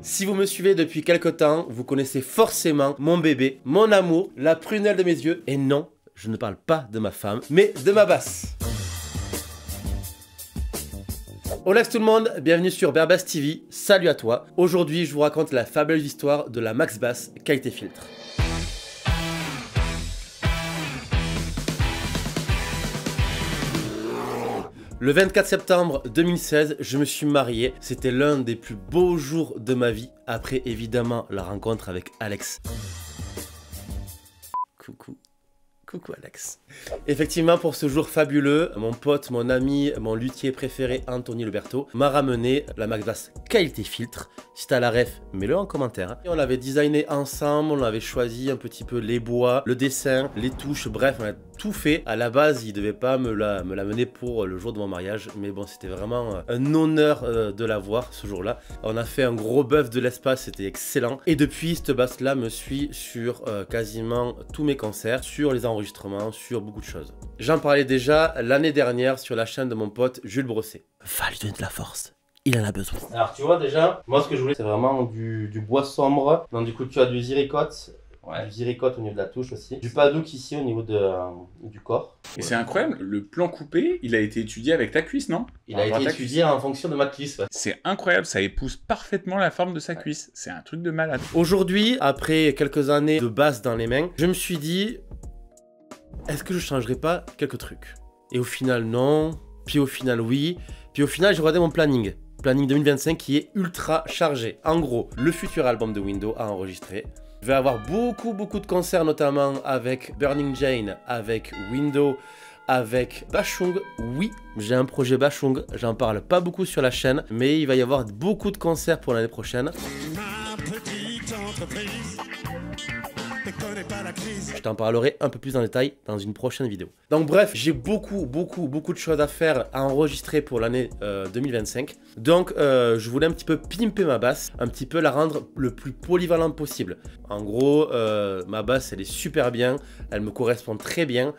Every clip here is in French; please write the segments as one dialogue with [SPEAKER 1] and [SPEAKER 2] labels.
[SPEAKER 1] Si vous me suivez depuis quelque temps, vous connaissez forcément mon bébé, mon amour, la prunelle de mes yeux. Et non, je ne parle pas de ma femme, mais de ma basse. Hola tout le monde, bienvenue sur Bearbass TV, salut à toi. Aujourd'hui, je vous raconte la fabuleuse histoire de la Max Bass qualité filtre. Le 24 septembre 2016, je me suis marié. C'était l'un des plus beaux jours de ma vie, après évidemment la rencontre avec Alex. Coucou Alex. Effectivement, pour ce jour fabuleux, mon pote, mon ami, mon luthier préféré, Anthony Luberto, m'a ramené la Max Bass qualité filtre. Si t'as la ref, mets-le en commentaire. Et on l'avait designé ensemble, on avait choisi un petit peu les bois, le dessin, les touches, bref, on a tout fait. À la base, il devait pas me l'amener pour le jour de mon mariage, mais bon, c'était vraiment un honneur de l'avoir ce jour-là. On a fait un gros bœuf de l'espace, c'était excellent. Et depuis, cette basse-là me suit sur quasiment tous mes concerts, sur les enregistrements, sur beaucoup de choses. J'en parlais déjà l'année dernière sur la chaîne de mon pote Jules Brosset. Va lui donner de la force. Il en a besoin. Alors tu vois déjà, moi ce que je voulais c'est vraiment du bois sombre. Donc du coup tu as du ziricote. Ouais. Du ziricote au niveau de la touche aussi. Du padouk ici au niveau du corps.
[SPEAKER 2] Et c'est incroyable, le plan coupé, il a été étudié avec ta cuisse, non?
[SPEAKER 1] Il a été étudié en fonction de ma cuisse. Ouais.
[SPEAKER 2] C'est incroyable, ça épouse parfaitement la forme de sa cuisse. C'est un truc de malade.
[SPEAKER 1] Aujourd'hui, après quelques années de basse dans les mains, je me suis dit, est-ce que je changerais pas quelques trucs? Et au final non, puis au final oui, puis au final j'ai regardé mon planning 2025 qui est ultra chargé. En gros, le futur album de Window à enregistrer. Je vais avoir beaucoup de concerts, notamment avec Burning Jane, avec Window, avec Bashung. Oui, j'ai un projet Bashung, j'en parle pas beaucoup sur la chaîne, mais il va y avoir beaucoup de concerts pour l'année prochaine. Je t'en parlerai un peu plus en détail dans une prochaine vidéo. Donc bref, j'ai beaucoup de choses à faire, à enregistrer pour l'année 2025. Donc je voulais un petit peu pimper ma basse, un petit peu la rendre le plus polyvalente possible. En gros, ma basse elle est super bien, elle me correspond très bien,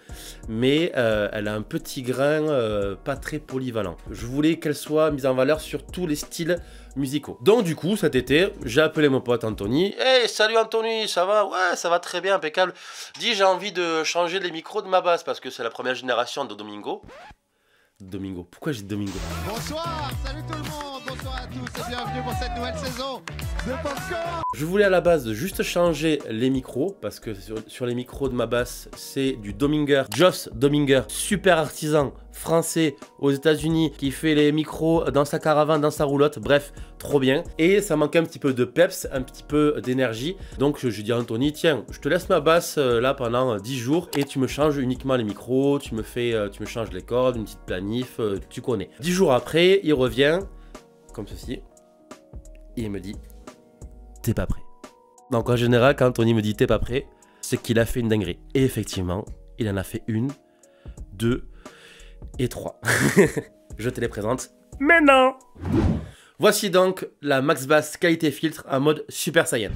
[SPEAKER 1] mais elle a un petit grain pas très polyvalent. Je voulais qu'elle soit mise en valeur sur tous les styles musicaux. Donc du coup cet été j'ai appelé mon pote Anthony. Hey salut Anthony, ça va? Ouais ça va très bien, impeccable. Dis j'ai envie de changer les micros de ma basse parce que c'est la première génération de Domingo. Pourquoi j'ai Domingo?
[SPEAKER 3] Bonsoir, salut tout le monde, bonsoir à tous et bienvenue pour cette nouvelle saison de Popcorn.
[SPEAKER 1] Je voulais à la base juste changer les micros parce que sur les micros de ma basse c'est du Dominger, Joss Dominger, super artisan français aux États-Unis qui fait les micros dans sa caravane, dans sa roulotte, bref, trop bien. Et ça manquait un petit peu de peps, un petit peu d'énergie. Donc je dis à Anthony, tiens, je te laisse ma basse là pendant 10 jours et tu me changes uniquement les micros, tu me changes les cordes, une petite planif, tu connais. 10 jours après, il revient comme ceci et il me dit, t'es pas prêt. Donc en général, quand Anthony me dit t'es pas prêt, c'est qu'il a fait une dinguerie. Et effectivement, il en a fait une, deux et 3. Je te les présente maintenant. Voici donc la Max Bass qualité filtre en mode Super Saiyan.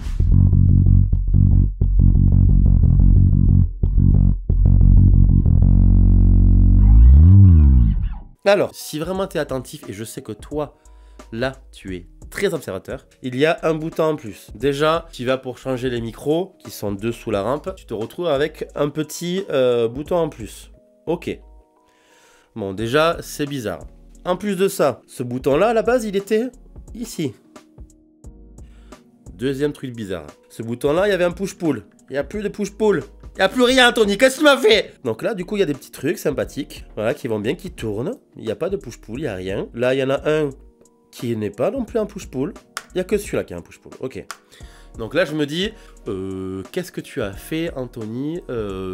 [SPEAKER 1] Alors, si vraiment tu es attentif, et je sais que toi, là, tu es très observateur, il y a un bouton en plus. Déjà, tu vas pour changer les micros, qui sont dessous la rampe, tu te retrouves avec un petit bouton en plus. Ok. Bon, déjà, c'est bizarre. En plus de ça, ce bouton-là, à la base, il était ici. Deuxième truc bizarre. Ce bouton-là, il y avait un push-pull. Il n'y a plus de push-pull. Il n'y a plus rien, Anthony. Qu'est-ce que tu m'as fait? Donc là, du coup, il y a des petits trucs sympathiques. Voilà, qui vont bien, qui tournent. Il n'y a pas de push-pull, il n'y a rien. Là, il y en a un qui n'est pas non plus un push-pull. Il n'y a que celui-là qui est un push-pull. Ok. Donc là, je me dis, qu'est-ce que tu as fait, Anthony?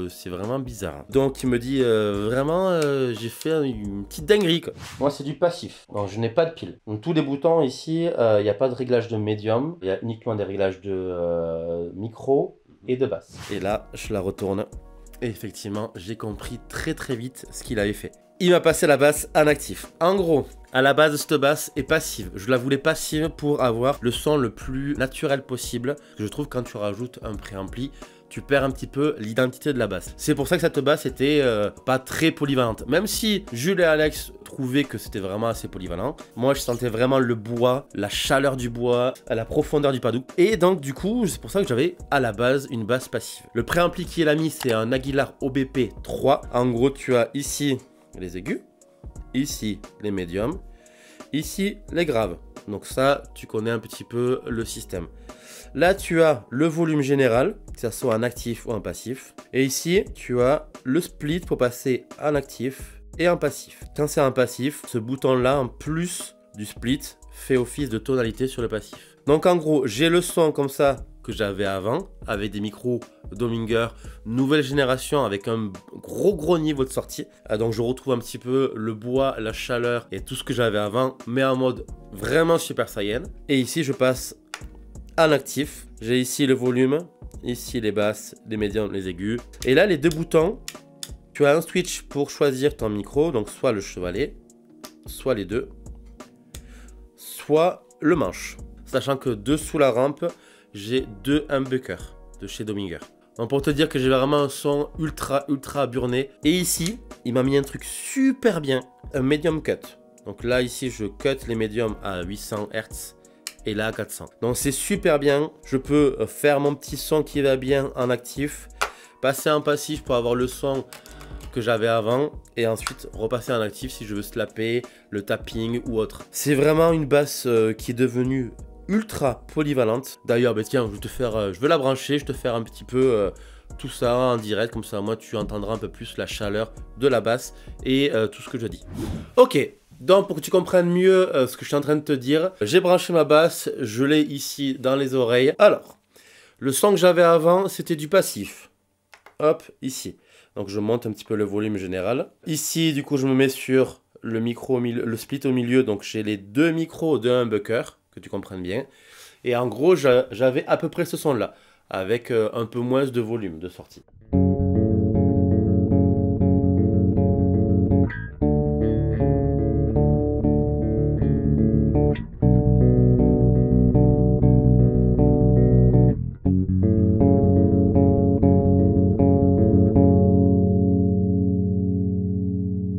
[SPEAKER 1] C'est vraiment bizarre. Donc, il me dit, vraiment, j'ai fait une petite dinguerie, quoi. Moi, c'est du passif. Donc, je n'ai pas de pile. Donc, tous les boutons ici, il n'y a pas de réglage de médium. Il y a uniquement des réglages de micro et de basse. Et là, je la retourne. Et effectivement, j'ai compris très vite ce qu'il avait fait. Il m'a passé la basse en actif. En gros, à la base, cette basse est passive. Je la voulais passive pour avoir le son le plus naturel possible. Je trouve quand tu rajoutes un préampli, tu perds un petit peu l'identité de la basse. C'est pour ça que cette basse était pas très polyvalente. Même si Jules et Alex trouvé que c'était vraiment assez polyvalent. Moi, je sentais vraiment le bois, la chaleur du bois, la profondeur du padou. Et donc, du coup, c'est pour ça que j'avais à la base une basse passive. Le préampli qui est là mis, c'est un Aguilar OBP 3. En gros, tu as ici les aigus, ici les médiums, ici les graves. Donc ça, tu connais un petit peu le système. Là, tu as le volume général, que ce soit en actif ou en passif. Et ici, tu as le split pour passer en actif et en passif. Quand c'est en passif, ce bouton-là, en plus du split, fait office de tonalité sur le passif. Donc en gros, j'ai le son comme ça que j'avais avant, avec des micros Dominger nouvelle génération avec un gros niveau de sortie. Donc je retrouve un petit peu le bois, la chaleur et tout ce que j'avais avant, mais en mode vraiment Super Saiyan. Et ici, je passe en actif. J'ai ici le volume, ici les basses, les médiums, les aigus. Et là, les deux boutons, tu as un switch pour choisir ton micro, donc soit le chevalet, soit les deux, soit le manche. Sachant que dessous la rampe, j'ai deux humbuckers de chez Dominger. Donc pour te dire que j'ai vraiment un son ultra burné. Et ici, il m'a mis un truc super bien, un medium cut. Donc là, ici, je cut les médiums à 800 Hz et là à 400. Donc c'est super bien. Je peux faire mon petit son qui va bien en actif, passer en passif pour avoir le son que j'avais avant et ensuite repasser en actif si je veux slapper, le tapping ou autre. C'est vraiment une basse qui est devenue ultra polyvalente. D'ailleurs, bah tiens, je vais la brancher, je te faire un petit peu tout ça en direct, comme ça moi tu entendras un peu plus la chaleur de la basse et tout ce que je dis. Ok, donc pour que tu comprennes mieux ce que je suis en train de te dire, j'ai branché ma basse, je l'ai ici dans les oreilles. Alors, le son que j'avais avant, c'était du passif. Hop, ici. Donc je monte un petit peu le volume général. Ici, du coup, je me mets sur le micro, le split au milieu, donc j'ai les deux micros de humbucker, que tu comprennes bien. Et en gros, j'avais à peu près ce son-là, avec un peu moins de volume de sortie.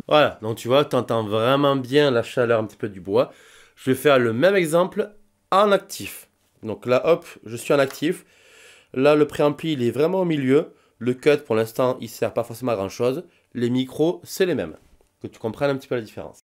[SPEAKER 1] Voilà, donc tu vois, tu entends vraiment bien la chaleur un petit peu du bois. Je vais faire le même exemple en actif. Donc là, hop, je suis en actif. Là, le préampli, il est vraiment au milieu. Le cut, pour l'instant, il ne sert pas forcément à grand chose. Les micros, c'est les mêmes. Que tu comprennes un petit peu la différence.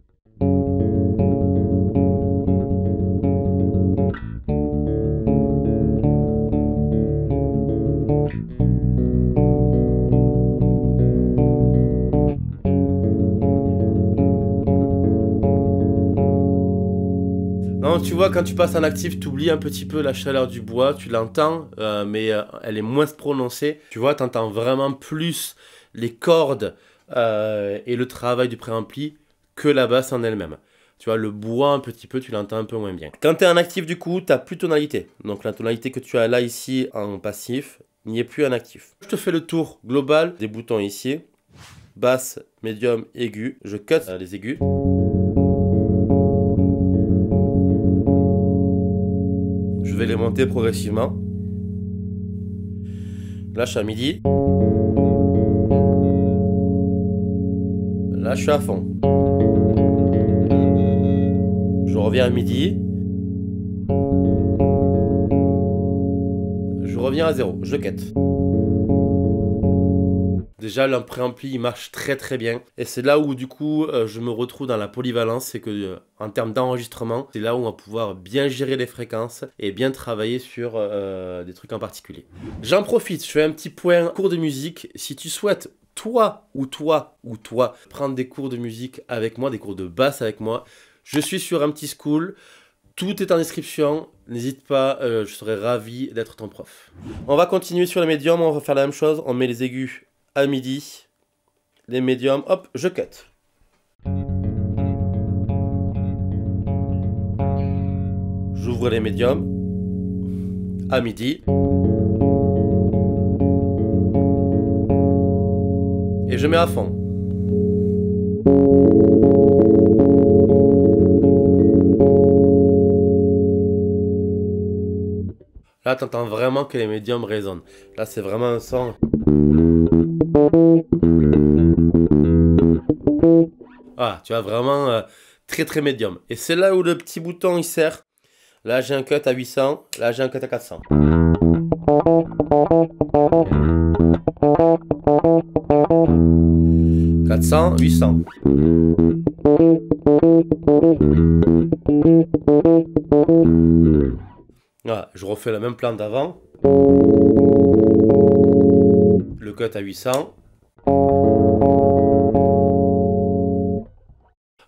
[SPEAKER 1] Non, tu vois, quand tu passes en actif, tu oublies un petit peu la chaleur du bois, tu l'entends, mais elle est moins prononcée. Tu vois, tu entends vraiment plus les cordes et le travail du préampli que la basse en elle-même. Tu vois, le bois un petit peu, tu l'entends un peu moins bien. Quand tu es en actif, du coup, tu n'as plus de tonalité. Donc la tonalité que tu as là, ici, en passif, n'y est plus en actif. Je te fais le tour global des boutons ici. Basse, médium, aigu. Je cut les aigus. Je vais les monter progressivement. Là, je suis à midi. Là, je suis à fond. Je reviens à midi. Je reviens à zéro. Je cut. Déjà, le préampli, il marche très bien. Et c'est là où, du coup, je me retrouve dans la polyvalence. C'est que, en termes d'enregistrement, c'est là où on va pouvoir bien gérer les fréquences et bien travailler sur des trucs en particulier. J'en profite, je fais un petit point cours de musique. Si tu souhaites, toi, prendre des cours de musique avec moi, des cours de basse avec moi, je suis sur un petit school. Tout est en description, n'hésite pas, je serai ravi d'être ton prof. On va continuer sur les médiums, on va faire la même chose. On met les aigus à midi, les médiums, hop, je cut. J'ouvre les médiums à midi. Et je mets à fond. Là, tu entends vraiment que les médiums résonnent. Là, c'est vraiment un son. Voilà, tu vois, vraiment très très médium. Et c'est là où le petit bouton il sert. Là j'ai un cut à 800, là j'ai un cut à 400. 400, 800. Voilà, je refais le même plan d'avant. Le cut à 800.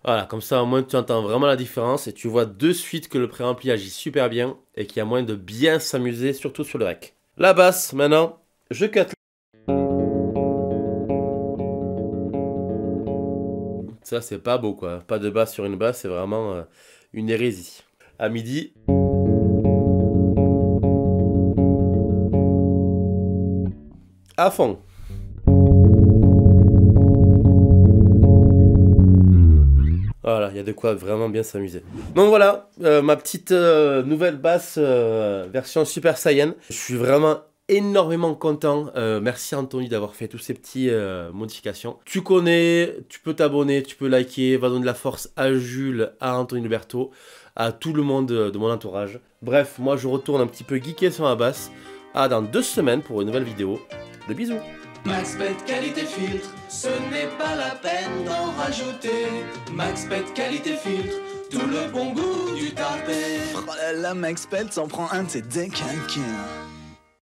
[SPEAKER 1] Voilà, comme ça au moins tu entends vraiment la différence et tu vois de suite que le préampli agit super bien et qu'il y a moyen de bien s'amuser, surtout sur le rec. La basse, maintenant, je cut. Ça c'est pas beau quoi, pas de basse sur une basse, c'est vraiment une hérésie. À midi. À fond. Voilà, il y a de quoi vraiment bien s'amuser. Donc voilà, ma petite nouvelle basse version Super Saiyan. Je suis vraiment énormément content. Merci Anthony d'avoir fait tous ces petits modifications. Tu connais, tu peux t'abonner, tu peux liker, va donner de la force à Jules, à Anthony Liberto, à tout le monde de mon entourage. Bref, moi je retourne un petit peu geeker sur ma basse. À dans 2 semaines pour une nouvelle vidéo. De bisous.
[SPEAKER 4] MaxBet qualité filtre, ce n'est pas la peine d'en rajouter. MaxBet qualité filtre, tout le bon goût du tarpé.
[SPEAKER 5] Oh là là, MaxBet s'en prend un de ses decks, hein.